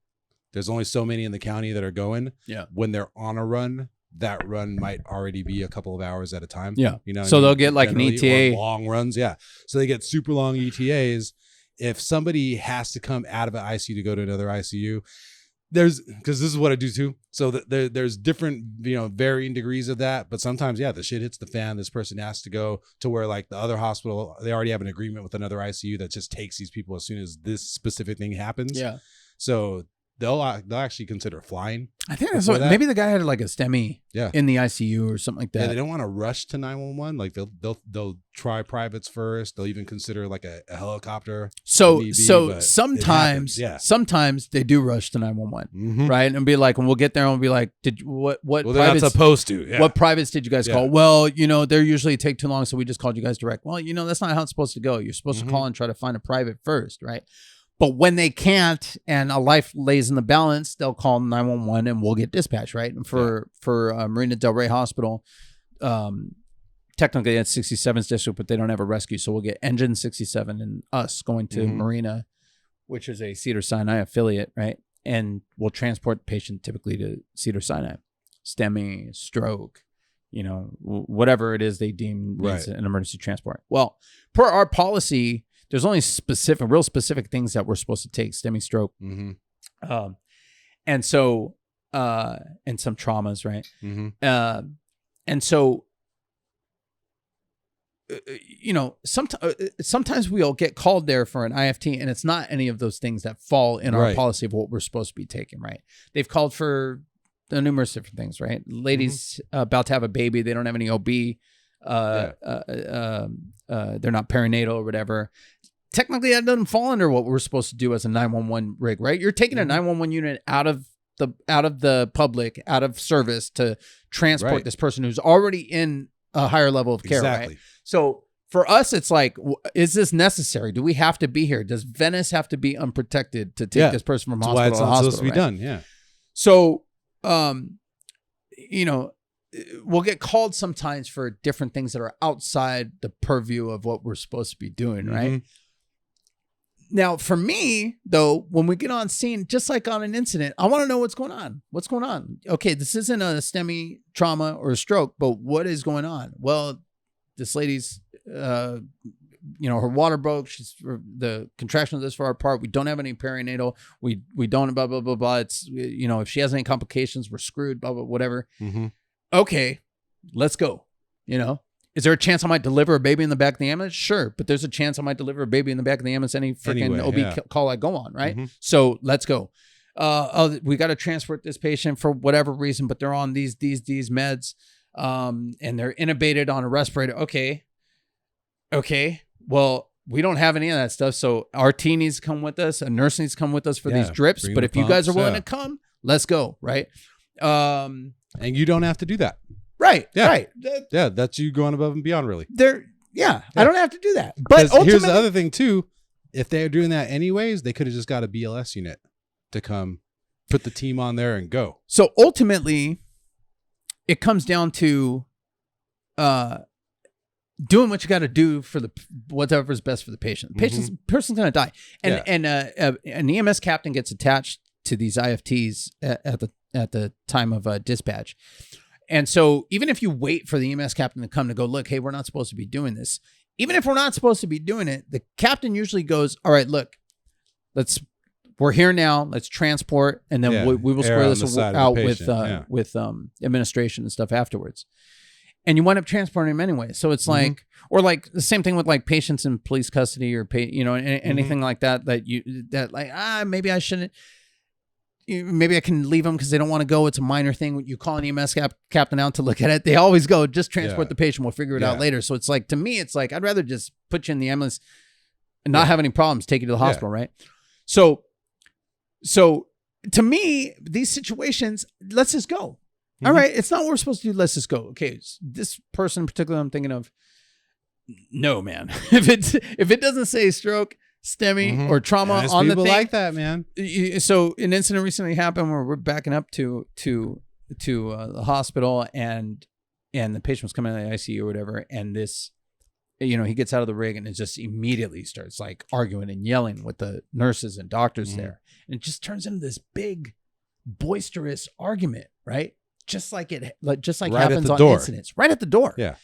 There's only so many in the county that are going. Yeah. When they're on a run, that run might already be a couple of hours at a time. Yeah. You know, so they'll get like an ETA. Or long runs. Yeah. So they get super long ETAs. If somebody has to come out of an ICU to go to another ICU, because this is what I do too. So there's different, varying degrees of that. But sometimes, the shit hits the fan. This person has to go to where like the other hospital, they already have an agreement with another ICU that just takes these people as soon as this specific thing happens. Yeah. So they'll actually consider flying. I think that's what, maybe the guy had like a STEMI in the ICU or something like that. Yeah, they don't want to rush to 911. Like they'll try privates first. They'll even consider like a helicopter. So sometimes they do rush to 911, right? And be like, and we'll get there and we'll be like, what Well, they're not supposed to. Yeah. What privates did you guys call? Well, they're usually take too long, so we just called you guys direct. Well, that's not how it's supposed to go. You're supposed to call and try to find a private first, right? But when they can't and a life lays in the balance, they'll call 911 and we'll get dispatched, right? And for Marina Del Rey Hospital, technically that's 67's district, but they don't have a rescue. So we'll get Engine 67 and us going to Marina, which is a Cedars-Sinai affiliate, right? And we'll transport the patient typically to Cedars-Sinai, STEMI, stroke, whatever it is they deem needs an emergency transport. Well, per our policy, there's only real specific things that we're supposed to take: STEMI, stroke, and so and some traumas, right? And so sometimes we'll get called there for an IFT, and it's not any of those things that fall in our policy of what we're supposed to be taking, right? They've called for numerous different things, right? Ladies about to have a baby, they don't have any OB. They're not perinatal or whatever. Technically, that doesn't fall under what we're supposed to do as a 911 rig, right? You're taking a 911 unit out of the public, out of service to transport this person who's already in a higher level of care, right? So for us, it's like, is this necessary? Do we have to be here? Does Venice have to be unprotected to take this person from hospital to hospital? That's why it's not supposed to be done, yeah. So, we'll get called sometimes for different things that are outside the purview of what we're supposed to be doing, right? Now, for me, though, when we get on scene, just like on an incident, I want to know what's going on. What's going on? Okay, this isn't a STEMI trauma or a stroke, but what is going on? Well, this lady's, her water broke. The contraction of this far apart. We don't have any perinatal. We don't blah, blah, blah, blah. It's, if she has any complications, we're screwed, blah, blah, whatever. Okay, let's go. Is there a chance I might deliver a baby in the back of the ambulance? Sure, but there's a chance I might deliver a baby in the back of the ambulance any freaking OB call I go on, right? So let's go. We got to transport this patient for whatever reason, but they're on these meds, and they're intubated on a respirator. Okay. Well, we don't have any of that stuff, so our team needs to come with us. A nurse needs to come with us for these drips. But if you guys are willing to come, let's go, right? And you don't have to do that. Right. Yeah. Right. That's you going above and beyond, really. I don't have to do that. But here's the other thing too. If they're doing that anyways, they could have just got a BLS unit to come put the team on there and go. So ultimately, it comes down to doing what you got to do for whatever's best for the patient. The person's going to die. And an EMS captain gets attached to these IFTs at the time of dispatch. And so even if you wait for the EMS captain to come to go, look, hey, we're not supposed to be doing this. Even if we're not supposed to be doing it, the captain usually goes, all right, look, we're here now. Let's transport. And then we will square this out with administration and stuff afterwards. And you wind up transporting him anyway. So it's like, or like the same thing with like patients in police custody or anything like that, maybe I shouldn't. Maybe I can leave them because they don't want to go. It's a minor thing. You call an EMS captain out to look at it. They always go, just transport the patient. We'll figure it out later. So it's like, to me, it's like, I'd rather just put you in the ambulance and not have any problems, take you to the hospital, right? So to me, these situations, let's just go. All right. It's not what we're supposed to do. Let's just go. Okay. This person in particular, I'm thinking of, no, man. If it doesn't say stroke, STEMI or trauma There's on the people thing. like that, man. So an incident recently happened where we're backing up to the hospital, and the patient was coming out of the ICU or whatever, and this, he gets out of the rig and it just immediately starts like arguing and yelling with the nurses and doctors there, and it just turns into this big boisterous argument, right? Just like right happens on door. incidents, right at the door. Yeah.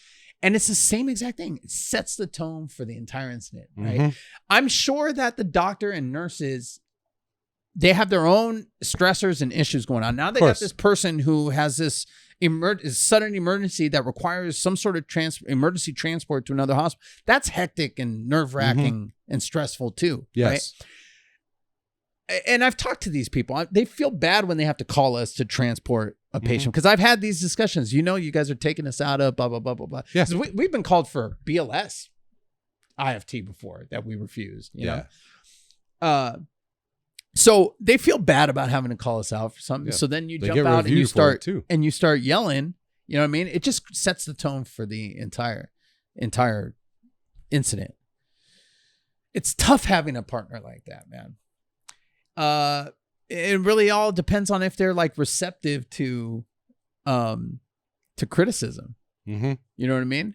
And it's the same exact thing. It sets the tone for the entire incident, right? I'm sure that the doctor and nurses, they have their own stressors and issues going on. Now they got this person who has this sudden emergency that requires some sort of emergency transport to another hospital. That's hectic and nerve-wracking and stressful too, Yes. right? And I've talked to these people. They feel bad when they have to call us to transport a patient, because I've had these discussions. You guys are taking us out of blah, blah, blah, blah, blah. Yes. We've been called for BLS IFT before that we refused, you know? So they feel bad about having to call us out for something. Yeah. So then you jump out and you start yelling, you know what I mean? It just sets the tone for the entire incident. It's tough having a partner like that, man. It really all depends on if they're like receptive to criticism. You know what I mean?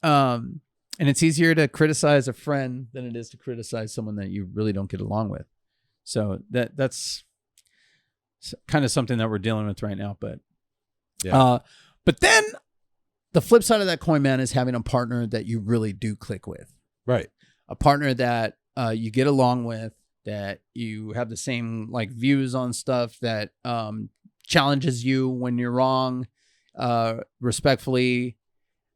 And it's easier to criticize a friend than it is to criticize someone that you really don't get along with. So that's kind of something that we're dealing with right now. But but then the flip side of that coin, man, is having a partner that you really do click with. Right. A partner that you get along with, that you have the same like views on stuff, that challenges you when you're wrong, respectfully,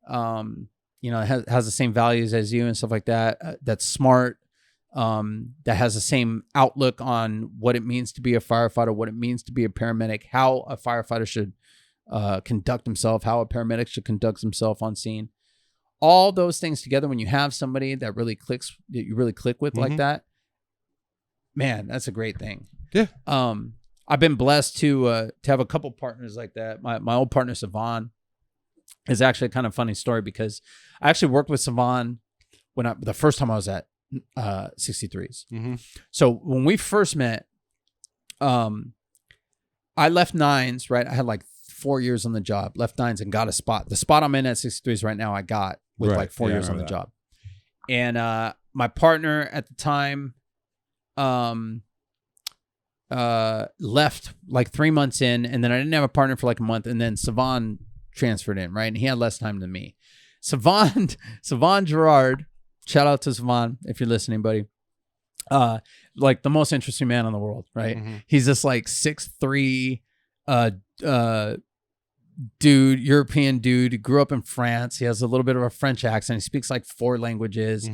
has the same values as you and stuff like that. That's smart, that has the same outlook on what it means to be a firefighter, what it means to be a paramedic, how a firefighter should conduct himself, how a paramedic should conduct himself on scene. All those things together, when you have somebody that really clicks, that you really click with like that, man, that's a great thing. Yeah. I've been blessed to have a couple partners like that. My old partner, Savan, is actually a kind of funny story, because I actually worked with Savan the first time I was at 63s. So when we first met, I left Nines, right? I had like 4 years on the job, left Nines and got a spot. The spot I'm in at 63s right now, I got with like 4 years on the job. And my partner at the time left like 3 months in, and then I didn't have a partner for like a month, and then Savan transferred in, right? And he had less time than me. Savan Gerard, shout out to Savan if you're listening, buddy. Like the most interesting man in the world, right? He's this like 6'3", dude, European dude. He grew up in France. He has a little bit of a French accent. He speaks like 4 languages.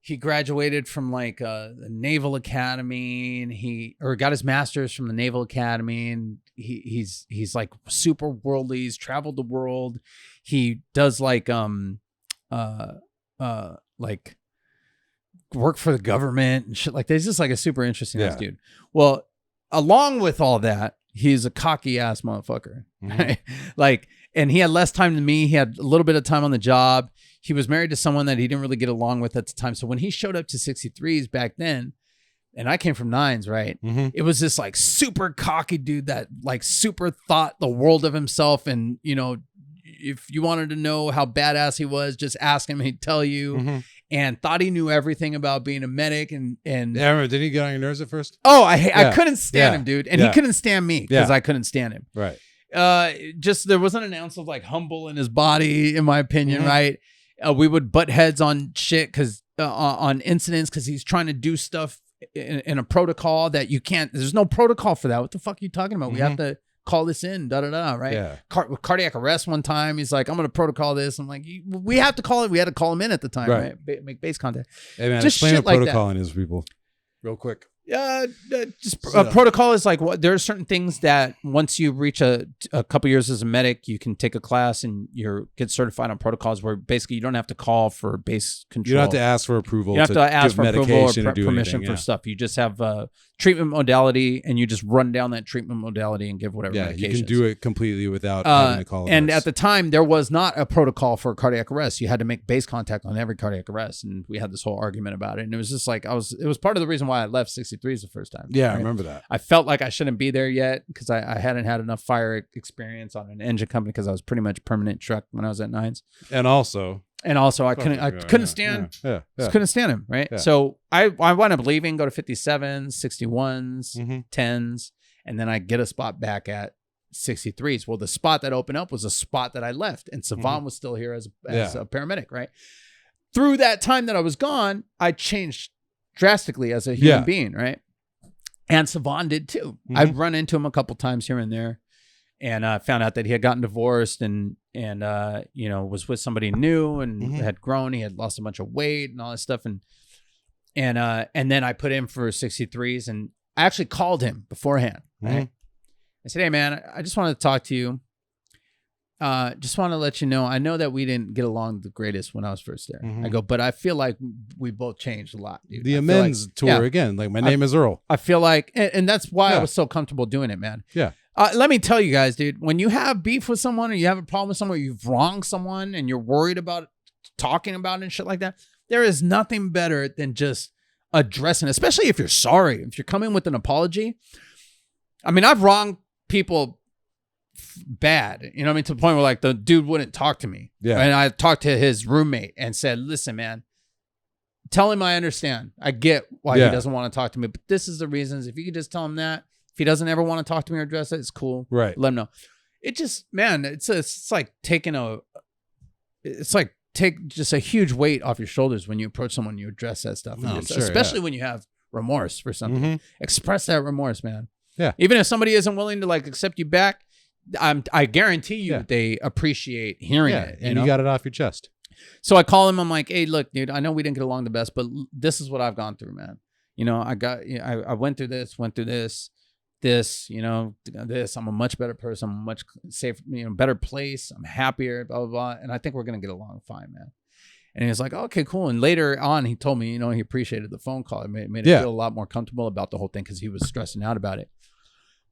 He graduated from like the Naval Academy, and he got his master's from the Naval Academy, and he's like super worldly. He's traveled the world. He does like work for the government and shit like that. He's just like a super interesting ass dude. Well, along with all that, he's a cocky ass motherfucker. Right? Like, and he had less time than me. He had a little bit of time on the job. He was married to someone that he didn't really get along with at the time. So when he showed up to 63s back then, and I came from Nines, right? It was this like super cocky dude that like super thought the world of himself. And, if you wanted to know how badass he was, just ask him, he'd tell you. And thought he knew everything about being a medic. And yeah, I remember, didn't he get on your nerves at first? Oh, I couldn't stand him, dude. And he couldn't stand me because I couldn't stand him. Right. Just there wasn't an ounce of like humble in his body, in my opinion, right? We would butt heads on shit on incidents, because he's trying to do stuff in a protocol that you can't. There's no protocol for that. What the fuck are you talking about? We have to call this in, right? Yeah. Cardiac arrest one time. He's like, I'm going to protocol this. I'm like, we have to call it. We had to call him in at the time, right? Make base contact. Hey man, just explain shit what like protocoling is, people, real quick. Protocol is like what there are certain things that once you reach a couple years as a medic, you can take a class and get certified on protocols where basically you don't have to call for base control. You don't have to ask for approval. You don't have to ask for approval or do permission anything, for stuff. You just have treatment modality and you just run down that treatment modality and give whatever medications. You can do it completely without having to call. And at the time, there was not a protocol for cardiac arrest. You had to make base contact on every cardiac arrest, and we had this whole argument about it. And it was just like it was part of the reason why I left 63s the first time. Yeah, right? I remember that. I felt like I shouldn't be there yet because I hadn't had enough fire experience on an engine company because I was pretty much permanent truck when I was at Nines. And also I couldn't stand couldn't stand him, right? Yeah. So I wound up leaving, go to 57s, 61s, 10s, and then I get a spot back at 63s. Well, the spot that opened up was a spot that I left, and Savon was still here as a paramedic, right? Through that time that I was gone, I changed drastically as a human being, right? And Savon did too. I'd run into him a couple times here and there, and found out that he had gotten divorced and was with somebody new and had grown. He had lost a bunch of weight and all this stuff, and then I put in for 63s, and I actually called him beforehand. Right? I said, "Hey man, I just wanted to talk to you. Just want to let you know, I know that we didn't get along the greatest when I was first there." I go, "But I feel like we both changed a lot, dude." The amends tour again. Like, my name is Earl. I feel like, and that's why I was so comfortable doing it, man. Yeah. Let me tell you guys, dude, when you have beef with someone or you have a problem with someone, or you've wronged someone and you're worried about talking about it and shit like that, there is nothing better than just addressing it, especially if you're sorry. If you're coming with an apology. I mean, I've wronged people bad, you know what I mean, to the point where like the dude wouldn't talk to me. Yeah. And I talked to his roommate and said, "Listen, man, tell him I understand. I get why he doesn't want to talk to me, but this is the reasons. If you could just tell him that. If he doesn't ever want to talk to me or address it, it's cool. Right. Let him know." It just, man, it's like taking take just a huge weight off your shoulders when you approach someone, you address that stuff. Especially when you have remorse for something. Express that remorse, man. Yeah. Even if somebody isn't willing to like accept you back, I guarantee you they appreciate hearing it. And you got it off your chest. So I call him. I'm like, "Hey, look, dude, I know we didn't get along the best, but this is what I've gone through, man. You know, I went through this, this. I'm a much better person. I'm a much safer, better place. I'm happier, blah, blah, blah. And I think we're going to get along fine, man." And he was like, "Okay, cool." And later on, he told me, he appreciated the phone call. It made him feel a lot more comfortable about the whole thing because he was stressing out about it.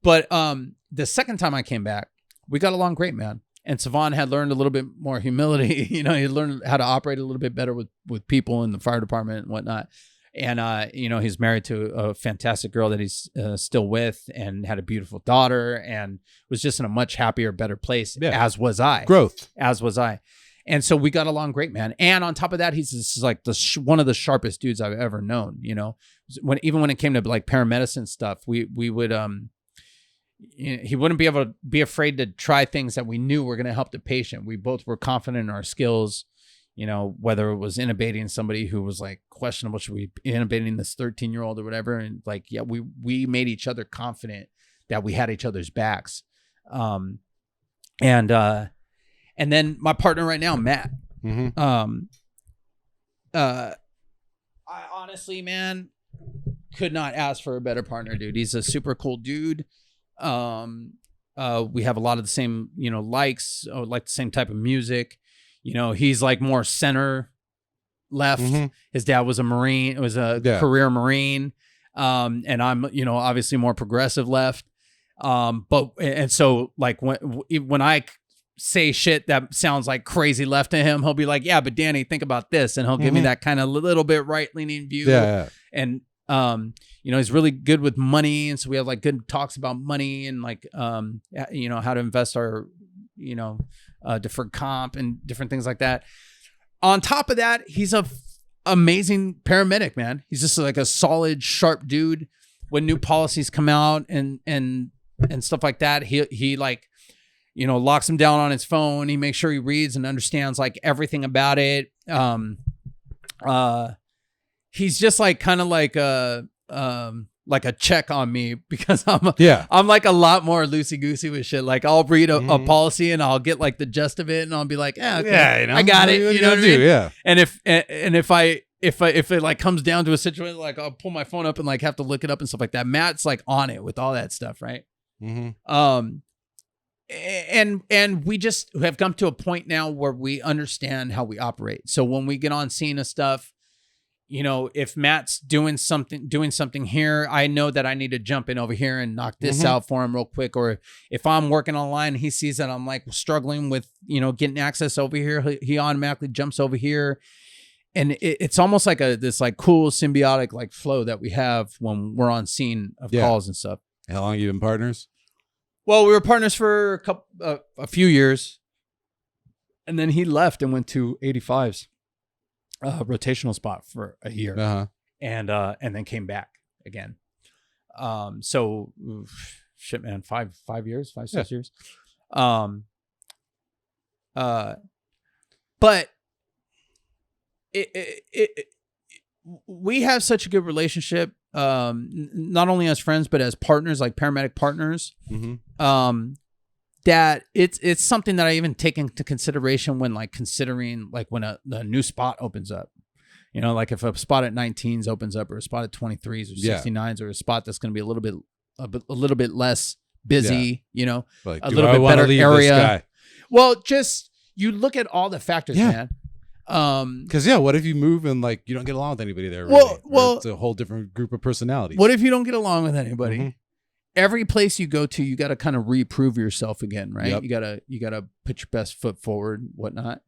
But the second time I came back, we got along great, man. And Savon had learned a little bit more humility. He learned how to operate a little bit better with people in the fire department and whatnot. And, he's married to a fantastic girl that he's still with and had a beautiful daughter and was just in a much happier, better place, as was I. Growth. As was I. And so we got along great, man. And on top of that, he's just like one of the sharpest dudes I've ever known, Even when it came to like paramedicine stuff, we would... he wouldn't be able to be afraid to try things that we knew were going to help the patient. We both were confident in our skills, whether it was intubating somebody who was like questionable, should we be intubating this 13-year-old or whatever? And like, we made each other confident that we had each other's backs. And then my partner right now, Matt, I honestly, man, could not ask for a better partner, dude. He's a super cool dude. We have a lot of the same, likes, like the same type of music. He's like more center left. His dad was a Marine. It was a career Marine. And I'm, obviously more progressive left. So like when I say shit that sounds like crazy left to him, he'll be like, "Yeah, but Danny, think about this." And he'll give me that kind of little bit right leaning view. And, he's really good with money. And so we have like good talks about money and like, how to invest our, deferred comp and different things like that. On top of that, he's a amazing paramedic, man. He's just like a solid, sharp dude. When new policies come out and stuff like that, he like, locks him down on his phone. He makes sure he reads and understands like everything about it. He's just like kind of like a check on me because I'm like a lot more loosey goosey with shit. Like I'll read a policy and I'll get like the gist of it and I'll be like, "Yeah, okay, I got it." You know what I mean? Yeah. And if if it like comes down to a situation, like I'll pull my phone up and like have to look it up and stuff like that. Matt's like on it with all that stuff, right? And we just have come to a point now where we understand how we operate. So when we get on scene of stuff, you know, if Matt's doing something here, I know that I need to jump in over here and knock this out for him real quick. Or if I'm working online, he sees that I'm like struggling with, you know, getting access over here, he automatically jumps over here. And it's almost like this like cool symbiotic like flow that we have when we're on scene of calls and stuff. How long have you been partners? Well, we were partners for a few years, and then he left and went to 85's rotational spot for a year, and then came back again. So shit, man, 5 years, 6 years. But we have such a good relationship, not only as friends but as partners, like paramedic partners, that it's something that I even take into consideration when like considering like when a new spot opens up. You know, like if a spot at 19s opens up, or a spot at 23s or 69s, or a spot that's going to be a little bit less busy, you know, like, a little bit better area. This guy? Well, just you look at all the factors, man. Because what if you move and like you don't get along with anybody there? Well, it's a whole different group of personalities. What if you don't get along with anybody? Every place you go to, you got to kind of reprove yourself again, right? Yep. You gotta put your best foot forward, whatnot.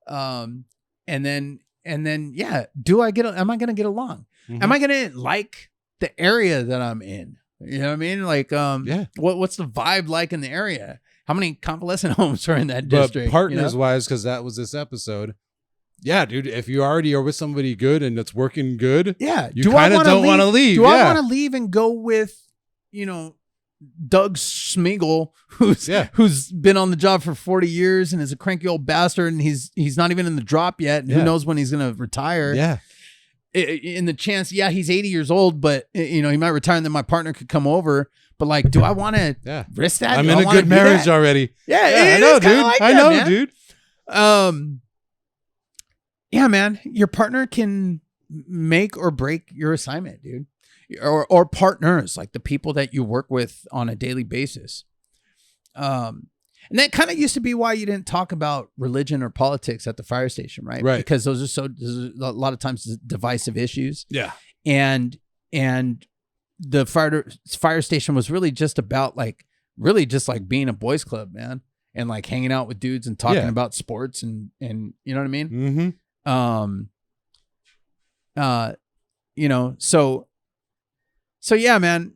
And then, am I going to get along? Am I going to like the area that I'm in? You know what I mean? Like, what's the vibe like in the area? How many convalescent homes are in that district? But partners wise, because that was this episode. Yeah, dude, if you already are with somebody good and it's working good, you kind of don't want to leave. Do I want to leave and go with, you know, Doug Smeagol, who's been on the job for 40 years and is a cranky old bastard, and he's not even in the drop yet, and who knows when he's going to retire? Yeah. In the chance, he's 80 years old, but you know, he might retire and then my partner could come over. But like, do I want to risk that? I'm in a good marriage already. I know, dude. I know, dude. Yeah, man, your partner can make or break your assignment, dude. Or partners, like the people that you work with on a daily basis. And that kind of used to be why you didn't talk about religion or politics at the fire station, right? Right. Because those are a lot of times divisive issues. Yeah. And the fire station was really just about like being a boys club, man. And like hanging out with dudes and talking about sports and you know what I mean? You know, so yeah, man,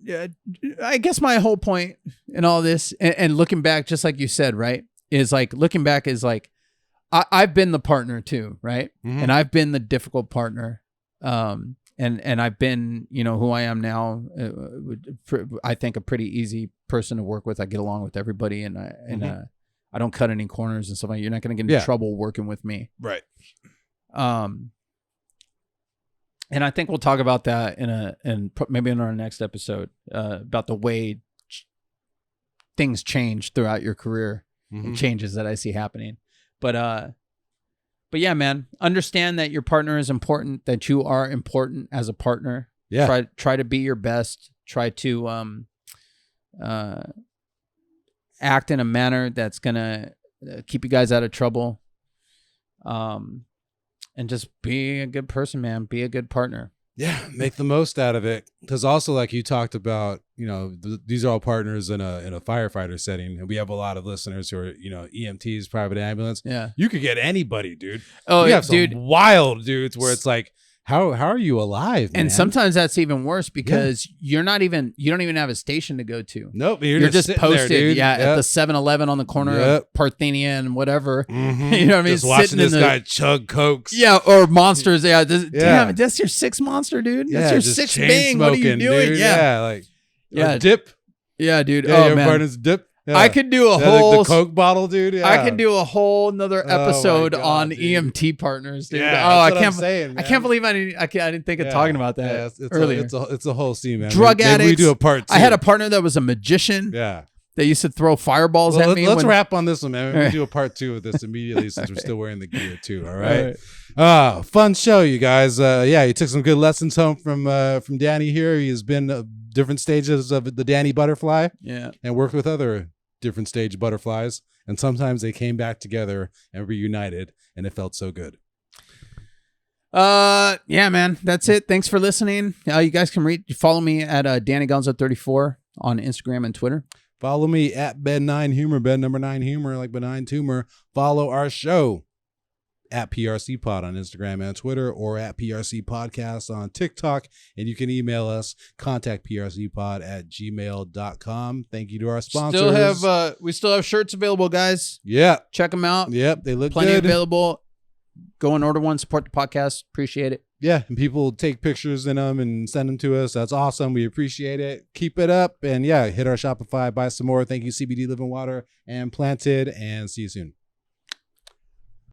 I guess my whole point in all this and looking back, just like you said, right, is like looking back is like, I've been the partner too. Right. And I've been the difficult partner. And I've been, you know, who I am now, I think a pretty easy person to work with. I get along with everybody and I don't cut any corners and stuff like that. You're not going to get into trouble working with me. Right. And I think we'll talk about that in maybe in our next episode, about the way things change throughout your career and changes that I see happening. But yeah, man, understand that your partner is important, that you are important as a partner. Yeah. Try to be your best. Try to act in a manner that's gonna keep you guys out of trouble. And just be a good person, man. Be a good partner. Yeah, make the most out of it. Because also, like you talked about, you know, these are all partners in a firefighter setting, and we have a lot of listeners who are, you know, EMTs, private ambulance. Yeah, you could get anybody, dude. Oh, you have some wild dudes where it's like, how are you alive, man? And sometimes that's even worse because you don't even have a station to go to. Nope, you're just posted there, at the 7-Eleven on the corner of Parthenia and whatever. You know what I mean? Just watching this guy chug cokes. Yeah, or monsters. Damn, that's your 6th monster, dude. That's your 6th bang. What are you doing? Dude. Yeah, dip. Yeah, dude. Yeah, your partner's dip. Yeah. I could do a whole like the Coke bottle, dude. Yeah. I could do a whole another episode on dude. EMT partners, dude. Yeah, I can't believe I didn't think of talking about that earlier. It's a whole scene, man. Drug addicts. Maybe we do a part 2. I had a partner that was a magician. Yeah. They used to throw fireballs at me. Let's wrap on this one, man. We can do a part 2 of this immediately since we're still wearing the gear too. All right. Fun show, you guys. Yeah, you took some good lessons home from Danny here. He has been different stages of the Danny butterfly. Yeah. And worked with other different stage butterflies. And sometimes they came back together and reunited, and it felt so good. Yeah, man. That's it. Thanks for listening. You guys can follow me at DannyGonzo34 on Instagram and Twitter. Follow me at Ben9Humor, Ben number 9 Humor, like benign tumor. Follow our show at PRC Pod on Instagram and Twitter, or at PRC Podcast on TikTok. And you can email us, contactprcpod@gmail.com. Thank you to our sponsors. We still have shirts available, guys. Yeah. Check them out. Yep. They look plenty good. available. Go and order one. Support the podcast. Appreciate it. Yeah, and people take pictures in them and send them to us. That's awesome. We appreciate it. Keep it up. And yeah, hit our Shopify, buy some more. Thank you, CBD Living Water and Planted, and see you soon.